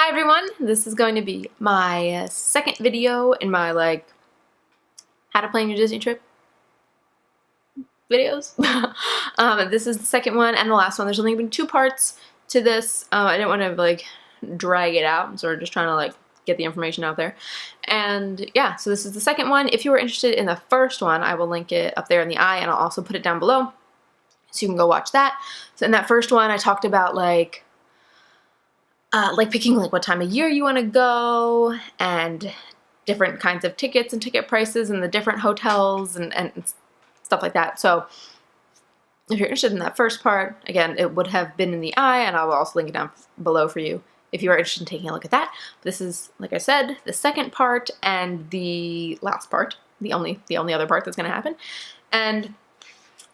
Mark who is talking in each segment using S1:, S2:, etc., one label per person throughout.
S1: everyone, this is going to be my second video in my how to plan your Disney trip videos. This is the second one and the last one. There's only been 2 parts to this. I didn't want to drag it out. I'm sort of just trying to get the information out there. And yeah, so this is the second one. If you were interested in the first one, I will link it up there in the eye, and I'll also put it down below so you can go watch that. So in that first one, I talked about picking what time of year you want to go, and different kinds of tickets and ticket prices and the different hotels and stuff like that. So if you're interested in that first part, again, it would have been in the eye, and I will also link it down below for you if you are interested in taking a look at that. This is, like I said, the second part and the last part, the only other part that's going to happen. And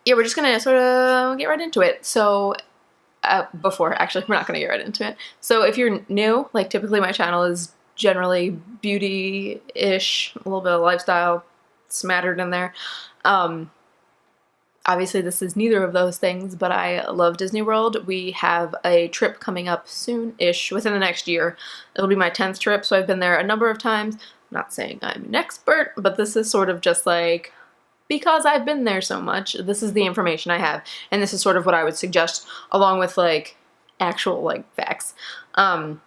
S1: yeah, we're just going to sort of get right into it. So actually, we're not going to get right into it. So if you're new, typically my channel is generally beauty-ish, a little bit of lifestyle smattered in there. Obviously this is neither of those things, but I love Disney World. We have a trip coming up soon-ish, within the next year. It'll be my 10th trip, so I've been there a number of times. I'm not saying I'm an expert, but this is sort of just because I've been there so much, this is the information I have, and this is sort of what I would suggest, along with actual facts. I'll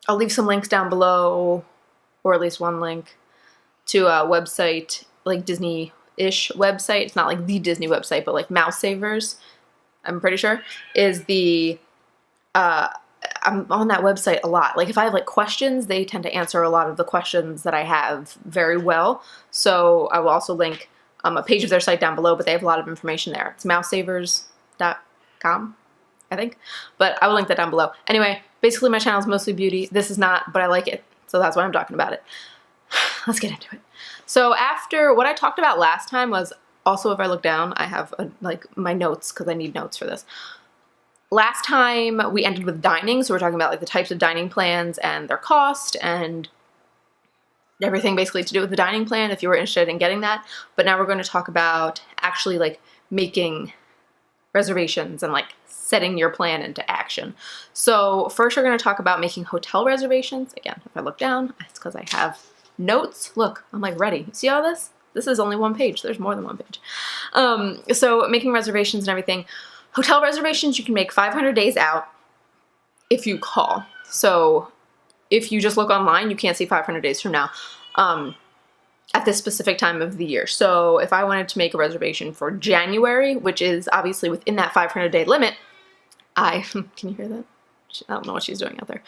S1: leave some links down below, or at least one link to a website, Disney-ish website. It's not the Disney website, but Mouse Savers, I'm pretty sure, is the I'm on that website a lot. If I have questions, they tend to answer a lot of the questions that I have very well. So I will also link a page of their site down below, but they have a lot of information there. It's mousesavers.com, I think. But I will link that down below. Anyway, basically my channel is mostly beauty. This is not, but I like it. So that's why I'm talking about it. Let's get into it. So after what I talked about last time was, also if I look down, I have my notes, because I need notes for this. Last time we ended with dining, so we're talking about the types of dining plans and their cost and everything basically to do with the dining plan if you were interested in getting that. But now we're going to talk about actually making reservations and setting your plan into action. So first we're going to talk about making hotel reservations. Again, if I look down, it's because I have notes. Look, I'm ready. You see all this? This is only one page. There's more than one page. So making reservations and everything. Hotel reservations you can make 500 days out if you call. So if you just look online, you can't see 500 days from now at this specific time of the year. So if I wanted to make a reservation for January, which is obviously within that 500-day limit, can you hear that? I don't know what she's doing out there.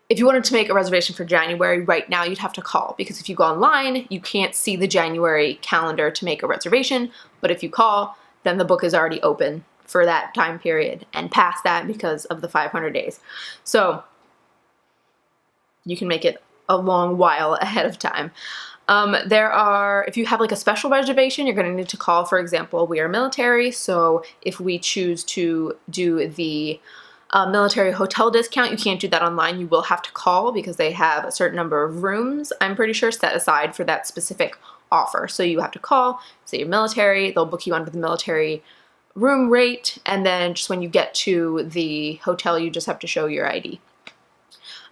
S1: If you wanted to make a reservation for January right now, you'd have to call, because if you go online, you can't see the January calendar to make a reservation. But if you call, then the book is already open for that time period and past that because of the 500 days. So you can make it a long while ahead of time. If you have a special reservation, you're going to need to call. For example, we are military, so if we choose to do the military hotel discount, you can't do that online. You will have to call, because they have a certain number of rooms, I'm pretty sure, set aside for that specific offer. So you have to call, say you're military, they'll book you under the military room rate, and then just when you get to the hotel, you just have to show your ID.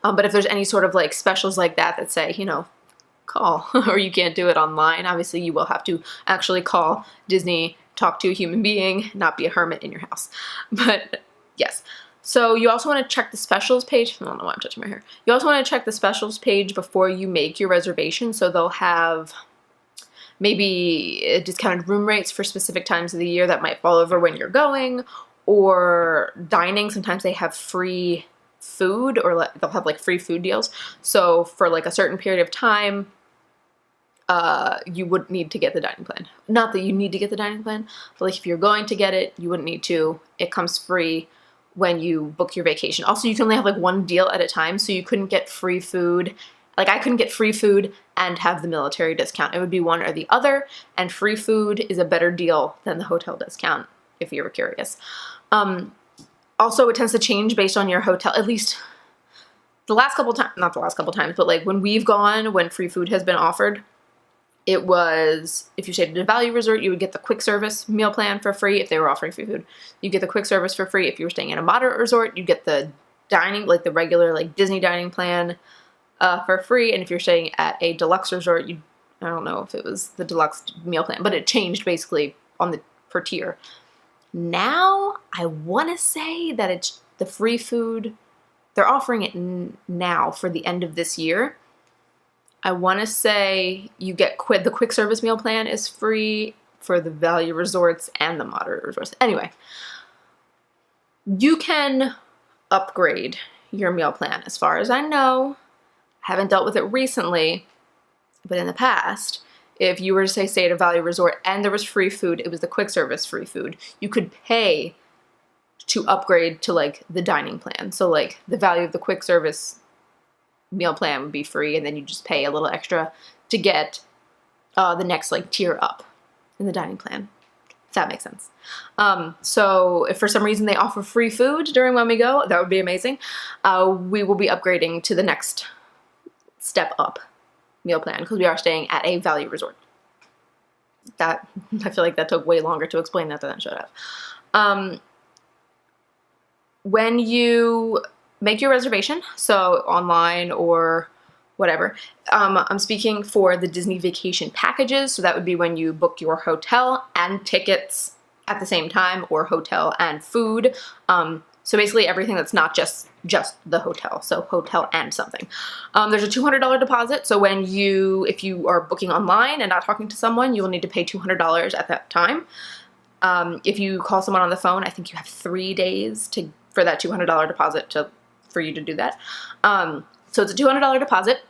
S1: But if there's any sort of specials like that say, call, or you can't do it online, obviously you will have to actually call Disney, talk to a human being, not be a hermit in your house. But yes. So you also want to check the specials page. I don't know why I'm touching my hair. You also want to check the specials page before you make your reservation. So they'll have maybe discounted room rates for specific times of the year that might fall over when you're going, or dining. Sometimes they have free food, or they'll have free food deals. So for a certain period of time, you wouldn't need to get the dining plan. Not that you need to get the dining plan, but if you're going to get it, you wouldn't need to. It comes free when you book your vacation. Also, you can only have one deal at a time, so you couldn't get free food. I couldn't get free food and have the military discount. It would be one or the other, and free food is a better deal than the hotel discount, if you were curious. Also, it tends to change based on your hotel, at least the last couple times, not the last couple times, but when we've gone, when free food has been offered, it was, if you stayed at a value resort, you would get the quick service meal plan for free if they were offering free food. You get the quick service for free. If you were staying at a moderate resort, you get the dining, like the regular like Disney dining plan for free. And if you're staying at a deluxe resort, I don't know if it was the deluxe meal plan, but it changed basically on the per tier. Now, I want to say that it's the free food. They're offering it now for the end of this year. I want to say you get the quick service meal plan is free for the value resorts and the moderate resorts. Anyway, you can upgrade your meal plan. As far as I know, I haven't dealt with it recently, but in the past, if you were to say stay at a value resort and there was free food, it was the quick service free food, you could pay to upgrade to like the dining plan. So like the value of the quick service meal plan would be free, and then you just pay a little extra to get the next like tier up in the dining plan, if that makes sense. So if for some reason they offer free food during when we go, that would be amazing. We will be upgrading to the next step up meal plan because we are staying at a value resort. That, I feel like that took way longer to explain that than it should have. When you make your reservation, so online or whatever, I'm speaking for the Disney vacation packages, so that would be when you book your hotel and tickets at the same time, or hotel and food. So basically everything that's not just the hotel, so hotel and something. There's a $200 deposit, so if you are booking online and not talking to someone, you will need to pay $200 at that time. If you call someone on the phone, I think you have 3 days for that $200 deposit for you to do that. So it's a $200 deposit,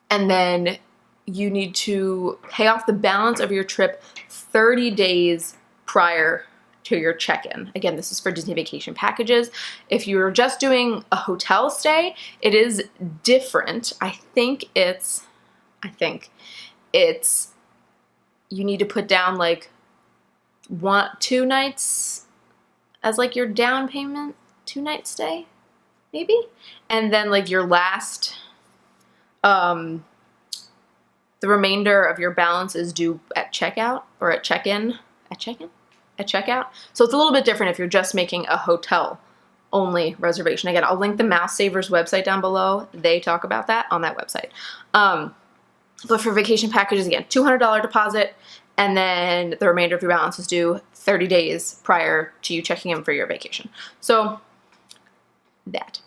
S1: and then you need to pay off the balance of your trip 30 days prior to your check-in. Again, this is for Disney vacation packages. If you're just doing a hotel stay, it is different. I think it's, you need to put down like 2 nights as like your down payment, 2-night stay, maybe? And then like your last, the remainder of your balance is due at checkout or at check-in, at checkout. So it's a little bit different if you're just making a hotel only reservation. Again, I'll link the Mouse Savers website down below. They talk about that on that website. But for vacation packages, again, $200 deposit, and then the remainder of your balance is due 30 days prior to you checking in for your vacation. So that.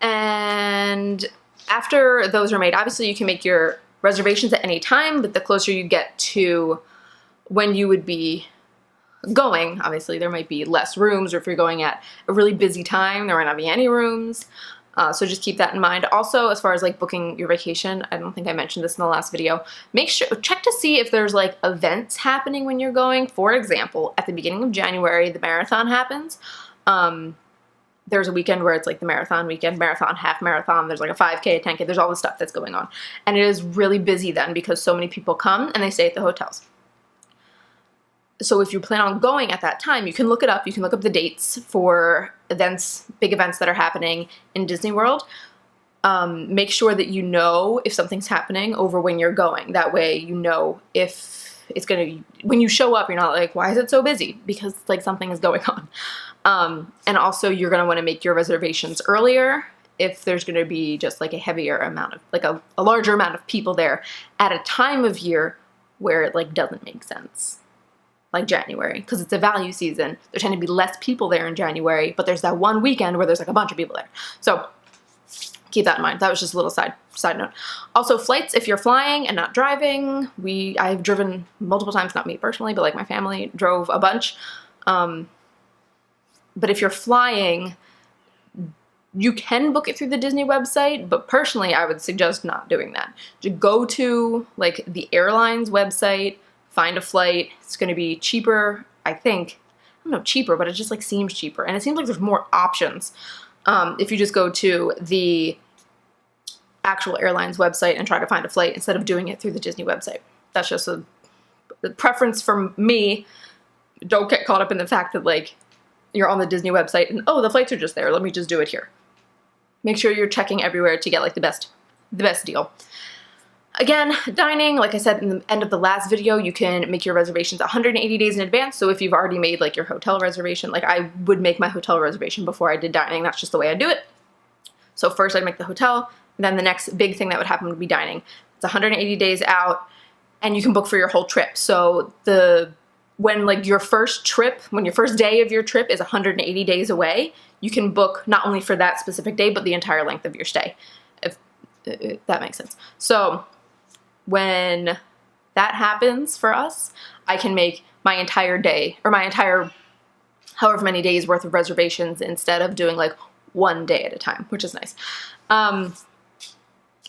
S1: And after those are made, obviously you can make your reservations at any time, but the closer you get to when you would be going, obviously there might be less rooms, or if you're going at a really busy time, there might not be any rooms. So just keep that in mind. Also, as far as like booking your vacation, I don't think I mentioned this in the last video, check to see if there's like events happening when you're going. For example, at the beginning of January, the marathon happens. There's a weekend where it's like the marathon weekend, marathon, half marathon, there's like a 5K, a 10K, there's all this stuff that's going on. And it is really busy then because so many people come and they stay at the hotels. So if you plan on going at that time, you can look it up. You can look up the dates for events, big events that are happening in Disney World. Make sure that you know if something's happening over when you're going. That way you know if it's going to, when you show up, you're not like, why is it so busy? Because like something is going on. And also you're going to want to make your reservations earlier if there's going to be just like a heavier amount of, like a larger amount of people there at a time of year where it like doesn't make sense. Like January, because it's a value season. There tend to be less people there in January, but there's that one weekend where there's like a bunch of people there. So keep that in mind. That was just a little side note. Also, flights, if you're flying and not driving, I've driven multiple times, not me personally, but like my family drove a bunch. But if you're flying, you can book it through the Disney website, but personally, I would suggest not doing that. Just go to like the airline's website, find a flight. It's going to be cheaper, I think. I don't know, cheaper, but it just like seems cheaper. And it seems like there's more options if you just go to the actual airline's website and try to find a flight instead of doing it through the Disney website. That's just a preference from me. Don't get caught up in the fact that like you're on the Disney website and oh, the flights are just there. Let me just do it here. Make sure you're checking everywhere to get like the best deal. Again, dining, like I said in the end of the last video, you can make your reservations 180 days in advance. So if you've already made like your hotel reservation, like I would make my hotel reservation before I did dining. That's just the way I do it. So first I'd make the hotel, and then the next big thing that would happen would be dining. It's 180 days out, and you can book for your whole trip. So when like your first trip, when your first day of your trip is 180 days away, you can book not only for that specific day, but the entire length of your stay, if that makes sense. So when that happens for us, I can make my entire day, or my entire however many days worth of reservations, instead of doing like one day at a time, which is nice.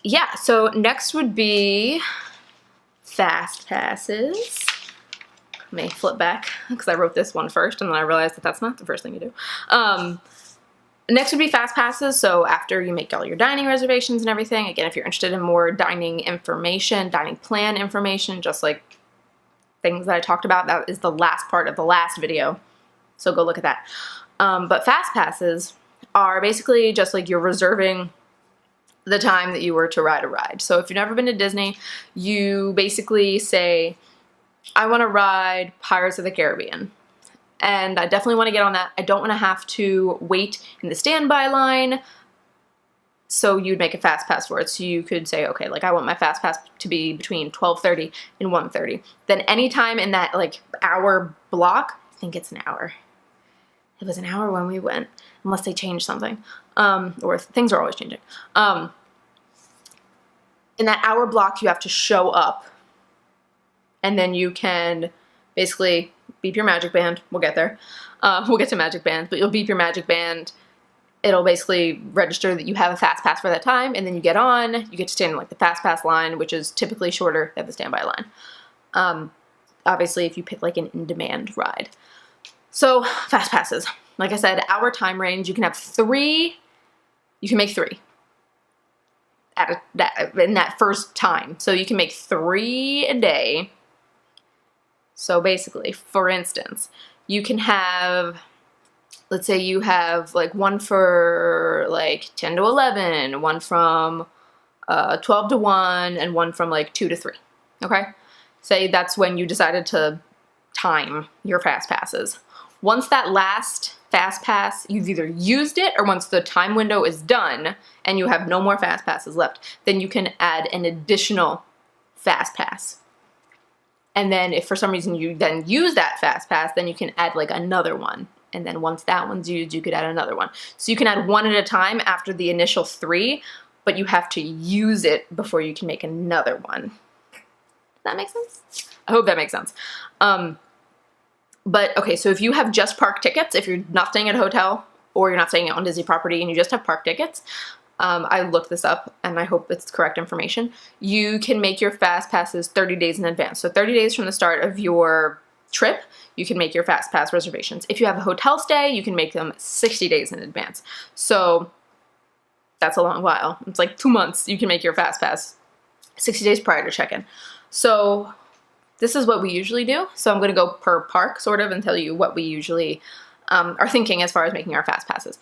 S1: Yeah, so next would be fast passes. Let me flip back because I wrote this one first and then I realized that that's not the first thing you do. Next would be fast passes. So after you make all your dining reservations and everything, again, if you're interested in more dining information, dining plan information, just like things that I talked about, that is the last part of the last video. So go look at that. But fast passes are basically just like you're reserving the time that you were to ride a ride. So if you've never been to Disney, you basically say, I want to ride Pirates of the Caribbean. And I definitely want to get on that. I don't want to have to wait in the standby line. So you'd make a fast pass for it. So you could say, okay, like I want my fast pass to be between 12:30 and 1:30. Then anytime in that like hour block, I think it's an hour. It was an hour when we went, unless they changed something. Or things are always changing. In that hour block, you have to show up. And then you can basically beep your magic band. We'll get there. We'll get to magic bands, but you'll beep your magic band. It'll basically register that you have a fast pass for that time, and then you get on. You get to stand in like the fast pass line, which is typically shorter than the standby line. Obviously, if you pick like an in-demand ride. So fast passes, like I said, hour time range. You can have 3. You can make 3 in that first time. So you can make 3 a day. So basically, for instance, you can have, let's say you have like one for like 10 to 11, one from 12 to 1, and one from like 2 to 3, okay? Say that's when you decided to time your fast passes. Once that last fast pass, you've either used it, or once the time window is done and you have no more fast passes left, then you can add an additional fast pass. And then if for some reason you then use that fast pass, then you can add like another one. And then once that one's used, you could add another one. So you can add one at a time after the initial 3, but you have to use it before you can make another one. Does that make sense? I hope that makes sense. But okay, so if you have just park tickets, if you're not staying at a hotel or you're not staying on Disney property and you just have park tickets, I looked this up and I hope it's correct information. You can make your fast passes 30 days in advance. So 30 days from the start of your trip, you can make your fast pass reservations. If you have a hotel stay, you can make them 60 days in advance. So that's a long while. It's like 2 months. You can make your fast pass 60 days prior to check-in. So this is what we usually do. So I'm going to go per park sort of and tell you what we usually are thinking as far as making our fast passes.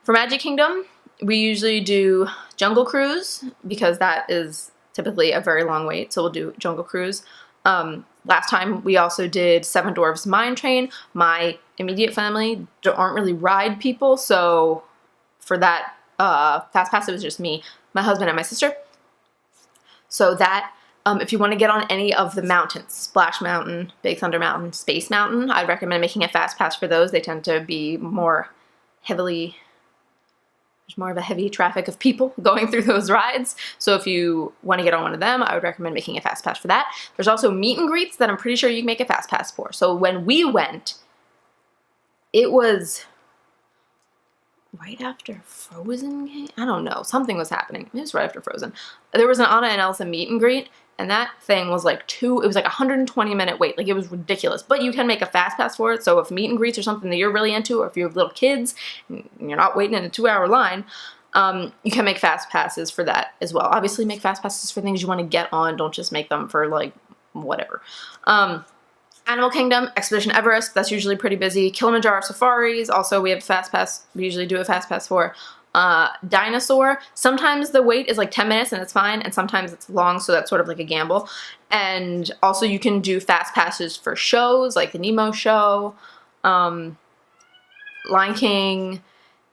S1: For Magic Kingdom, we usually do Jungle Cruise because that is typically a very long wait. So we'll do Jungle Cruise. Last time we also did Seven Dwarfs Mine Train. My immediate family aren't really ride people. So for that fast pass, it was just me, my husband, and my sister. So that if you want to get on any of the mountains, Splash Mountain, Big Thunder Mountain, Space Mountain, I'd recommend making a fast pass for those. They tend to be more heavily, there's more of a heavy traffic of people going through those rides. So if you want to get on one of them, I would recommend making a fast pass for that. There's also meet and greets that I'm pretty sure you can make a fast pass for. So when we went, it was right after Frozen came? I don't know. Something was happening. It was right after Frozen. There was an Anna and Elsa meet and greet, and that thing was like it was like a 120-minute wait. Like, it was ridiculous. But you can make a fast pass for it. So if meet and greets are something that you're really into, or if you have little kids and you're not waiting in a 2-hour line, you can make fast passes for that as well. Obviously, make fast passes for things you want to get on. Don't just make them for like whatever. Animal Kingdom, Expedition Everest, that's usually pretty busy. Kilimanjaro Safaris, also we have a fast pass, we usually do a fast pass for. Dinosaur, sometimes the wait is like 10 minutes and it's fine, and sometimes it's long, so that's sort of like a gamble. And also you can do fast passes for shows, like the Nemo show, Lion King.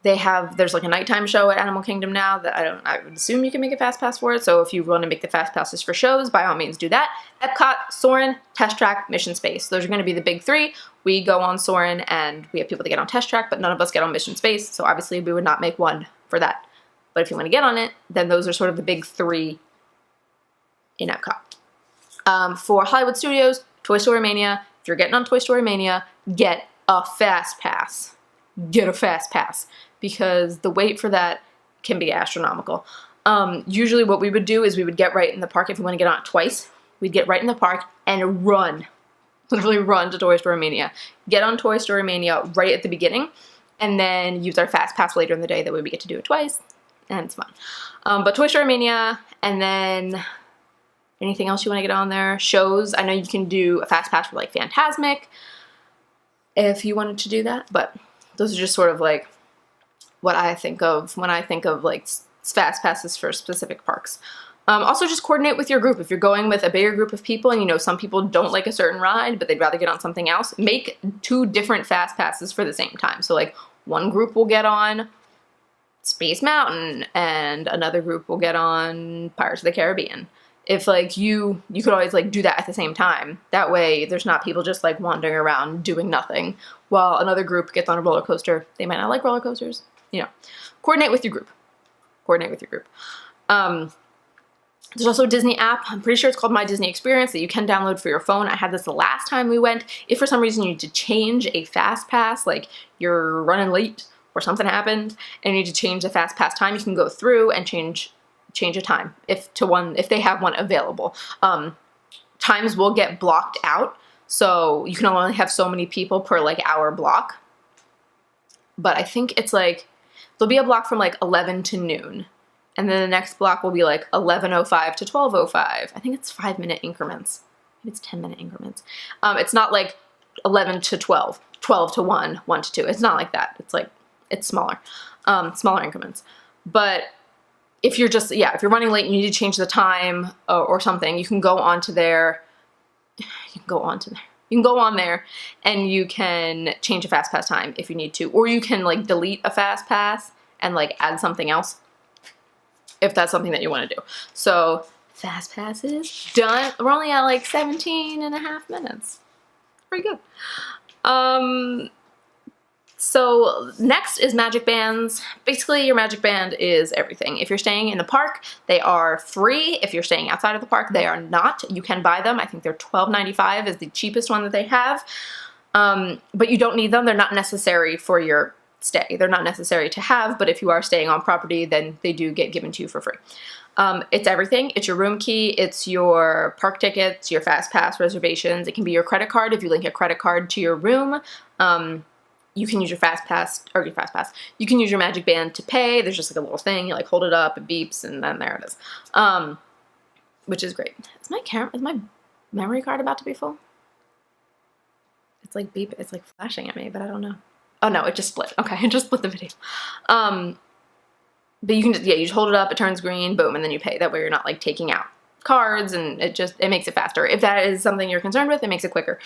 S1: There's like a nighttime show at Animal Kingdom now that I would assume you can make a fast pass for it. So if you want to make the fast passes for shows, by all means do that. Epcot, Soarin', Test Track, Mission Space. Those are going to be the big three. We go on Soarin' and we have people that get on Test Track, but none of us get on Mission Space. So obviously we would not make one for that. But if you want to get on it, then those are sort of the big three in Epcot. For Hollywood Studios, Toy Story Mania, if you're getting on Toy Story Mania, get a fast pass. Get a fast pass, because the wait for that can be astronomical. Usually what we would do is we would get right in the park. If we want to get on it twice, we'd get right in the park and run, literally run to Toy Story Mania. Get on Toy Story Mania right at the beginning, and then use our fast pass later in the day. That way we get to do it twice, and it's fun. But Toy Story Mania, and then anything else you want to get on there? Shows, I know you can do a fast pass for like Fantasmic if you wanted to do that, but those are just sort of like what I think of when I think of like fast passes for specific parks. Also just coordinate with your group. If you're going with a bigger group of people and you know some people don't like a certain ride but they'd rather get on something else, make 2 different fast passes for the same time. So like one group will get on Space Mountain and another group will get on Pirates of the Caribbean. If like you could always like do that at the same time. That way there's not people just like wandering around doing nothing while another group gets on a roller coaster. They might not like roller coasters. You know, coordinate with your group. Coordinate with your group. There's also a Disney app. I'm pretty sure it's called My Disney Experience that you can download for your phone. I had this the last time we went. If for some reason you need to change a fast pass, like you're running late or something happened and you need to change the fast pass time, you can go through and change a time if they have one available. Times will get blocked out, so you can only have so many people per like hour block. But I think it's like there'll be a block from like 11 to noon, and then the next block will be like 11:05 to 12:05. I think it's 5-minute increments. Maybe it's 10-minute increments. It's not like 11 to 12, 12 to 1, 1 to 2. It's not like that. It's like it's smaller, smaller increments. But if you're just, if you're running late and you need to change the time or something, you can go onto there. You can go on there and you can change a fast pass time if you need to, or you can like delete a fast pass and like add something else if that's something that you want to do. So fast passes done. We're only at like 17.5 minutes. Pretty good. So next is magic bands. Basically, your magic band is everything. If you're staying in the park, they are free. If you're staying outside of the park, they are not. You can buy them. I think they're $12.95 is the cheapest one that they have. But you don't need them. They're not necessary for your stay. They're not necessary to have, but if you are staying on property, then they do get given to you for free. It's everything. It's your room key. It's your park tickets, your fast pass reservations. It can be your credit card if you link a credit card to your room. You can use your you can use your magic band to pay. There's just like a little thing, you like hold it up, it beeps, and then there it is. Which is great. Is my memory card about to be full? It's like beep, it's like flashing at me, but I don't know. Oh no, it just split. Okay, it just split the video. But you can just, you just hold it up, it turns green, boom, and then you pay. That way you're not like taking out cards, and it makes it faster. If that is something you're concerned with, it makes it quicker.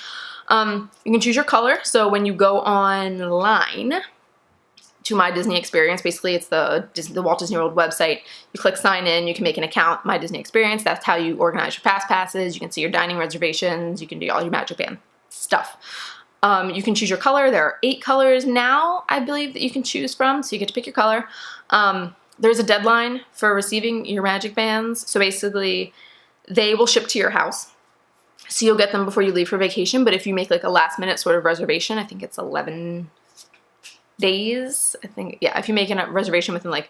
S1: You can choose your color. So when you go online to My Disney Experience, basically it's the Walt Disney World website. You click sign in, you can make an account, My Disney Experience. That's how you organize your fast passes. You can see your dining reservations. You can do all your magic band stuff. You can choose your color. There are 8 colors now, I believe, that you can choose from. So you get to pick your color. There's a deadline for receiving your magic bands. So basically they will ship to your house. So you'll get them before you leave for vacation. But if you make like a last minute sort of reservation, I think it's 11 days. I think, yeah, if you make a reservation within like,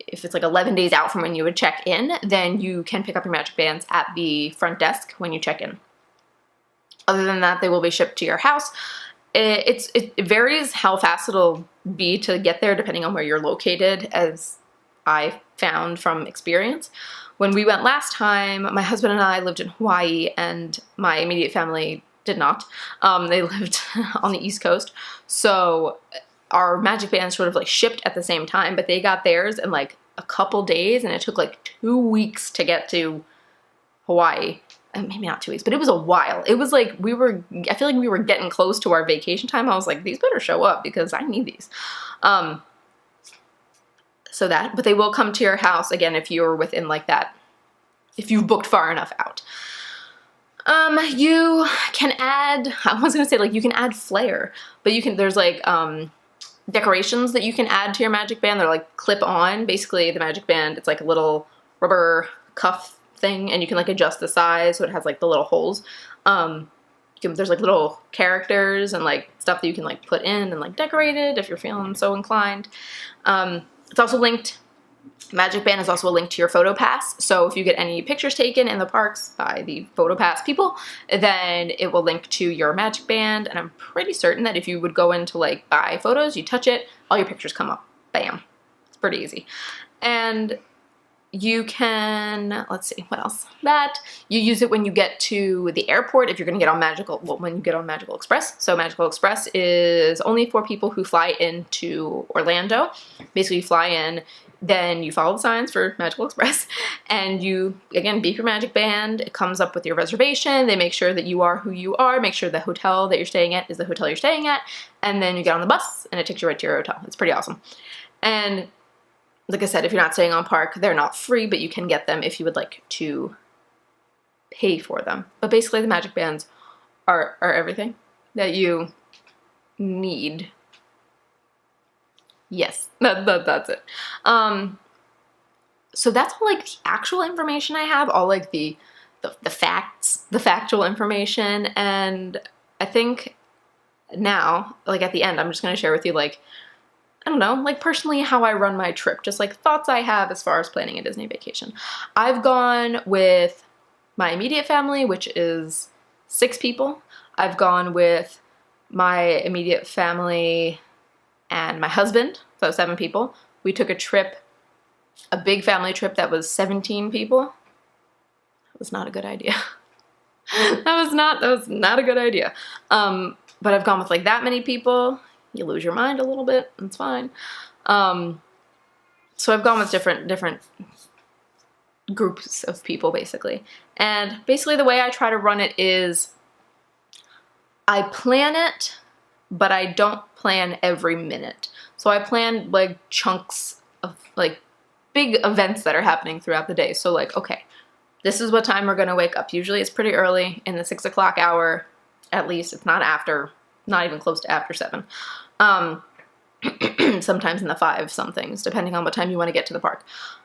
S1: if it's like 11 days out from when you would check in, then you can pick up your magic bands at the front desk when you check in. Other than that, they will be shipped to your house. It varies how fast it'll be to get there depending on where you're located, as I found from experience. When we went last time, my husband and I lived in Hawaii, and my immediate family did not. They lived on the East Coast. So our magic bands sort of like shipped at the same time, but they got theirs in like a couple days, and it took like 2 weeks to get to Hawaii. Maybe not 2 weeks, but it was a while. It was like I feel like we were getting close to our vacation time. I was like, these better show up because I need these. But they will come to your house again if you're within like that, if you've booked far enough out. You can add, I was gonna say like you can add flair, but there's like decorations that you can add to your magic band. They're like clip on. Basically the magic band, it's like a little rubber cuff thing, and you can like adjust the size so it has like the little holes. There's like little characters and like stuff that you can like put in and like decorate it if you're feeling so inclined. It's also linked, Magic Band is also a link to your PhotoPass. So if you get any pictures taken in the parks by the PhotoPass people, then it will link to your Magic Band. And I'm pretty certain that if you would go in to like buy photos, you touch it, all your pictures come up. Bam. It's pretty easy. And you can, let's see, what else? That you use it when you get to the airport if you're going to get on when you get on Magical Express. So Magical Express is only for people who fly into Orlando. Basically you fly in, then you follow the signs for Magical Express, and you, again, beep your magic band. It comes up with your reservation. They make sure that you are who you are, make sure the hotel that you're staying at is the hotel you're staying at, and then you get on the bus and it takes you right to your hotel. It's pretty awesome. And like I said, if you're not staying on park, they're not free, but you can get them if you would like to pay for them. But basically the magic bands are everything that you need. Yes, that's it. So that's all like the actual information I have, all like the facts, the factual information. And I think now, like at the end, I'm just going to share with you like, I don't know, like personally how I run my trip, just like thoughts I have as far as planning a Disney vacation. I've gone with my immediate family, which is 6 people. I've gone with my immediate family and my husband, so 7 people. We took a trip, a big family trip that was 17 people. That was not a good idea. that was not a good idea. But I've gone with like that many people. You lose your mind a little bit, it's fine. So I've gone with different groups of people basically. And basically the way I try to run it is I plan it, but I don't plan every minute. So I plan like chunks of like big events that are happening throughout the day. So like, okay, this is what time we're gonna wake up. Usually it's pretty early in the 6 o'clock hour, at least. It's not after, not even close to after 7. Sometimes in the 5 somethings, depending on what time you want to get to the park.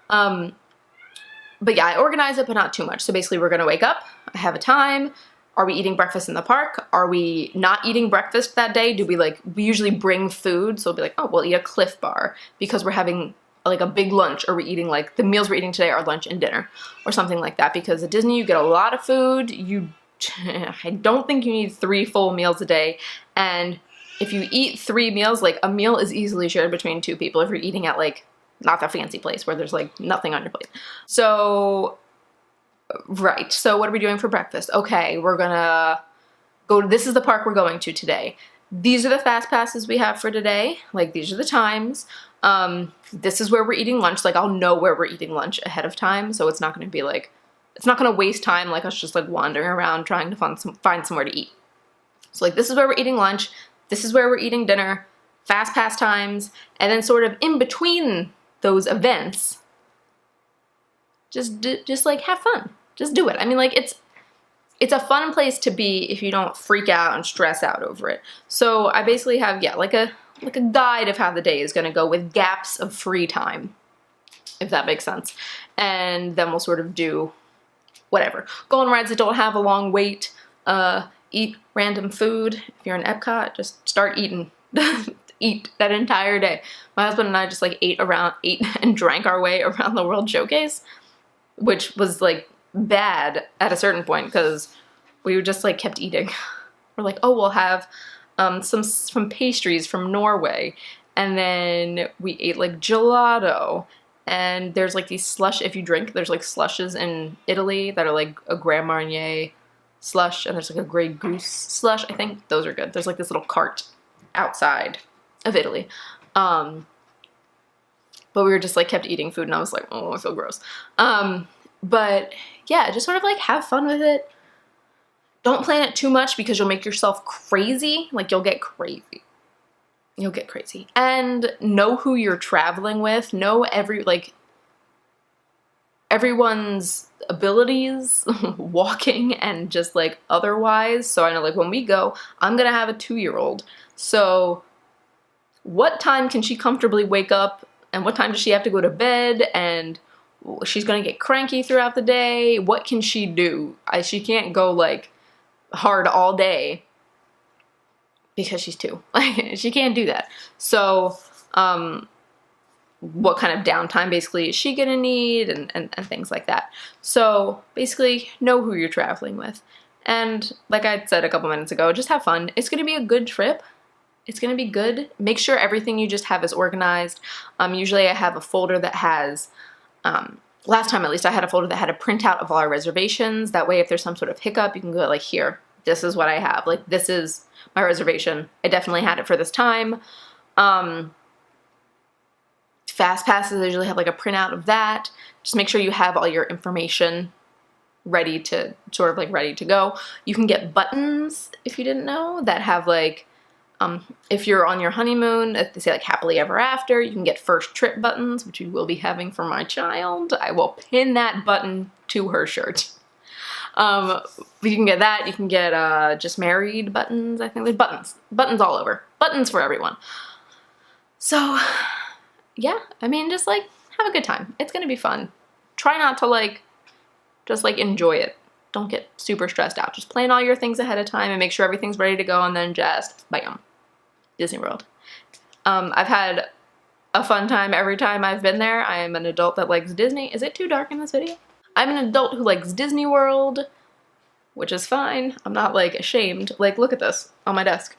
S1: But yeah, I organize it, but not too much. So basically we're gonna wake up, I have a time. Are we eating breakfast in the park? Are we not eating breakfast that day? We usually bring food, so we'll be like, oh, we'll eat a Cliff Bar because we're having like a big lunch, or we're eating like, the meals we're eating today are lunch and dinner, or something like that. Because at Disney you get a lot of food. I don't think you need 3 full meals a day, and if you eat 3 meals, like a meal is easily shared between 2 people if you're eating at like, not that fancy place where there's like nothing on your plate. So, right, so what are we doing for breakfast? Okay, we're gonna go to, this is the park we're going to today. These are the fast passes we have for today. Like, these are the times. This is where we're eating lunch. Like, I'll know where we're eating lunch ahead of time, so it's not gonna be like, it's not gonna waste time like us just like wandering around trying to find somewhere to eat. So like, this is where we're eating lunch. This is where we're eating dinner, fast pass times, and then sort of in between those events, just like have fun. Just do it. I mean, like it's a fun place to be if you don't freak out and stress out over it. So I basically have, yeah, like a guide of how the day is gonna go with gaps of free time, if that makes sense. And then we'll sort of do whatever. Go on rides that don't have a long wait, eat random food. If you're in Epcot, just start eating. Eat that entire day. My husband and I just like ate and drank our way around the World Showcase, which was like bad at a certain point because we just like kept eating. We're like, oh, we'll have some pastries from Norway, and then we ate like gelato, and there's like these slush, if you drink, there's like slushes in Italy that are like a Grand Marnier slush, and there's like a Grey Goose slush, I think. Those are good. There's like this little cart outside of Italy. But we were just like kept eating food and I was like, oh, I feel gross. But yeah, just sort of like have fun with it. Don't plan it too much because you'll make yourself crazy. Like you'll get crazy. You'll get crazy. And know who you're traveling with. Know everyone's abilities, walking and just like otherwise. So I know like when we go, I'm gonna have a 2-year-old. So what time can she comfortably wake up and what time does she have to go to bed, and she's gonna get cranky throughout the day. What can she do? She can't go like hard all day because she's 2. She can't do that. So what kind of downtime basically is she gonna need, and things like that. So basically know who you're traveling with. And like I said a couple minutes ago, just have fun. It's gonna be a good trip. It's gonna be good. Make sure everything you just have is organized. Usually I have a folder that has, last time at least I had a folder that had a printout of all our reservations. That way if there's some sort of hiccup, you can go like, here, this is what I have. Like this is my reservation. I definitely had it for this time. Fast passes, I usually have like a printout of that. Just make sure you have all your information ready to ready to go. You can get buttons, if you didn't know, that have like, if you're on your honeymoon, they say like happily ever after, you can get first trip buttons, which you will be having for my child. I will pin that button to her shirt. You can get that. You can get just married buttons. I think there's buttons all over. Buttons for everyone. So yeah, I mean, just like have a good time. It's gonna be fun. Try not to like, just like enjoy it. Don't get super stressed out. Just plan all your things ahead of time and make sure everything's ready to go, and then just bam, Disney World. I've had a fun time every time I've been there. I am an adult that likes Disney. Is it too dark in this video? I'm an adult who likes Disney World, which is fine. I'm not like ashamed. Like, look at this on my desk.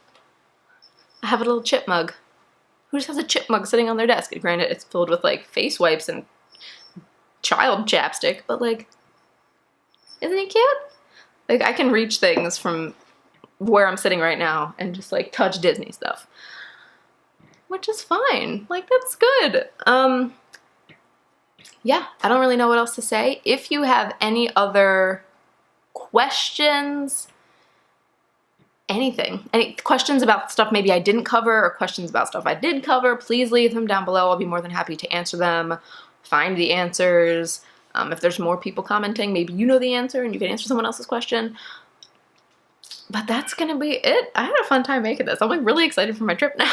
S1: I have a little chip mug. Who just has a chip mug sitting on their desk? And granted, it's filled with like face wipes and child chapstick, but like, isn't he cute? Like I can reach things from where I'm sitting right now and just like touch Disney stuff, which is fine. Like that's good. Yeah, I don't really know what else to say. If you have any other questions, anything, any questions about stuff maybe I didn't cover or questions about stuff I did cover, please leave them down below. I'll be more than happy to answer them, find the answers. If there's more people commenting, maybe you know the answer and you can answer someone else's question. But that's gonna be it. I had a fun time making this. I'm like really excited for my trip now.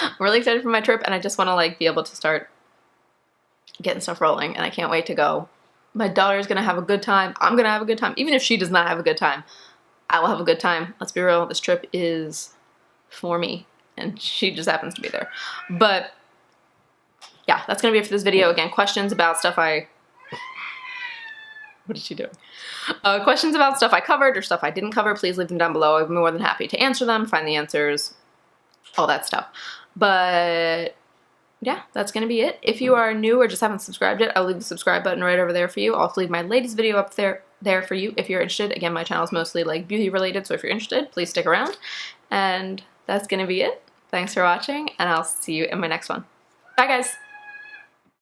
S1: I'm really excited for my trip, and I just want to like be able to start getting stuff rolling, and I can't wait to go. My daughter's gonna have a good time. I'm gonna have a good time. Even if she does not have a good time, I will have a good time. Let's be real, this trip is for me, and she just happens to be there. But yeah, that's gonna be it for this video. Again, questions about stuff what is she doing? Questions about stuff I covered or stuff I didn't cover, please leave them down below. I'd be more than happy to answer them, find the answers, all that stuff. But yeah, that's gonna be it. If you are new or just haven't subscribed yet, I'll leave the subscribe button right over there for you. I'll also leave my latest video up there for you if you're interested. Again, my channel is mostly like beauty related, so if you're interested, please stick around. And that's gonna be it. Thanks for watching, and I'll see you in my next one. Bye guys!